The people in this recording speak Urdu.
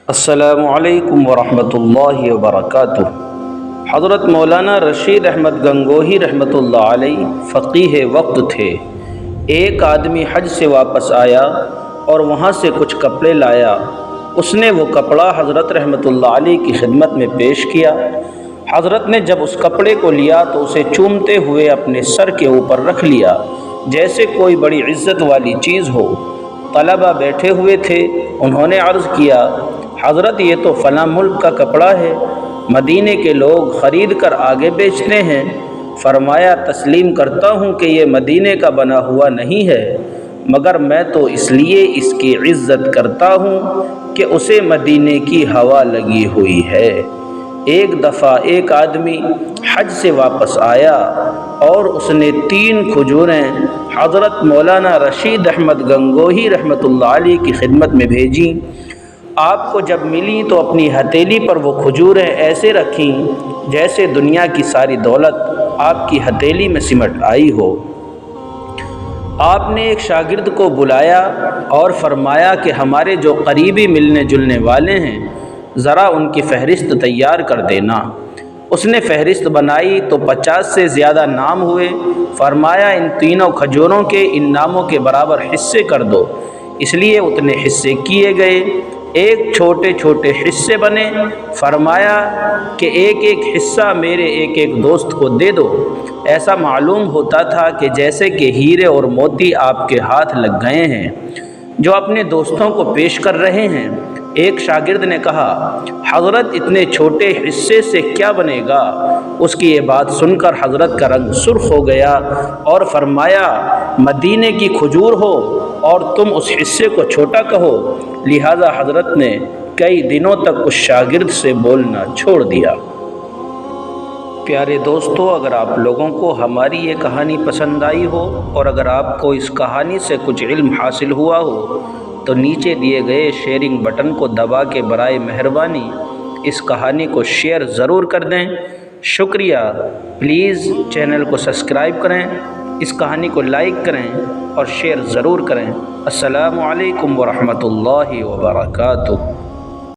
السلام علیکم ورحمۃ اللہ وبرکاتہ۔ حضرت مولانا رشید احمد گنگوہی رحمۃ اللہ علیہ فقیہ وقت تھے۔ ایک آدمی حج سے واپس آیا اور وہاں سے کچھ کپڑے لایا۔ اس نے وہ کپڑا حضرت رحمۃ اللہ علیہ کی خدمت میں پیش کیا۔ حضرت نے جب اس کپڑے کو لیا تو اسے چومتے ہوئے اپنے سر کے اوپر رکھ لیا جیسے کوئی بڑی عزت والی چیز ہو۔ طلبہ بیٹھے ہوئے تھے، انہوں نے عرض کیا، حضرت یہ تو فلاں ملک کا کپڑا ہے، مدینے کے لوگ خرید کر آگے بیچتے ہیں۔ فرمایا، تسلیم کرتا ہوں کہ یہ مدینے کا بنا ہوا نہیں ہے، مگر میں تو اس لیے اس کی عزت کرتا ہوں کہ اسے مدینے کی ہوا لگی ہوئی ہے۔ ایک دفعہ ایک آدمی حج سے واپس آیا اور اس نے 3 کھجوریں حضرت مولانا رشید احمد گنگوہی رحمۃ اللہ علیہ کی خدمت میں بھیجیں۔ آپ کو جب ملی تو اپنی ہتھیلی پر وہ کھجوریں ایسے رکھیں جیسے دنیا کی ساری دولت آپ کی ہتھیلی میں سمٹ آئی ہو۔ آپ نے ایک شاگرد کو بلایا اور فرمایا کہ ہمارے جو قریبی ملنے جلنے والے ہیں، ذرا ان کی فہرست تیار کر دینا۔ اس نے فہرست بنائی تو 50 سے زیادہ نام ہوئے۔ فرمایا، ان تینوں کھجوروں کے ان ناموں کے برابر حصے کر دو۔ اس لیے اتنے حصے کیے گئے، ایک چھوٹے چھوٹے حصے بنے۔ فرمایا کہ ایک ایک حصہ میرے ایک ایک دوست کو دے دو۔ ایسا معلوم ہوتا تھا کہ جیسے کہ ہیرے اور موتی آپ کے ہاتھ لگ گئے ہیں جو اپنے دوستوں کو پیش کر رہے ہیں۔ ایک شاگرد نے کہا، حضرت اتنے چھوٹے حصے سے کیا بنے گا؟ اس کی یہ بات سن کر حضرت کا رنگ سرخ ہو گیا اور فرمایا، مدینے کی کھجور ہو اور تم اس حصے کو چھوٹا کہو۔ لہذا حضرت نے کئی دنوں تک اس شاگرد سے بولنا چھوڑ دیا۔ پیارے دوستو، اگر آپ لوگوں کو ہماری یہ کہانی پسند آئی ہو اور اگر آپ کو اس کہانی سے کچھ علم حاصل ہوا ہو تو نیچے دیے گئے شیئرنگ بٹن کو دبا کے برائے مہربانی اس کہانی کو شیئر ضرور کر دیں۔ شکریہ۔ پلیز چینل کو سبسکرائب کریں، اس کہانی کو لائک کریں اور شیئر ضرور کریں۔ السلام علیکم ورحمۃ اللہ وبرکاتہ۔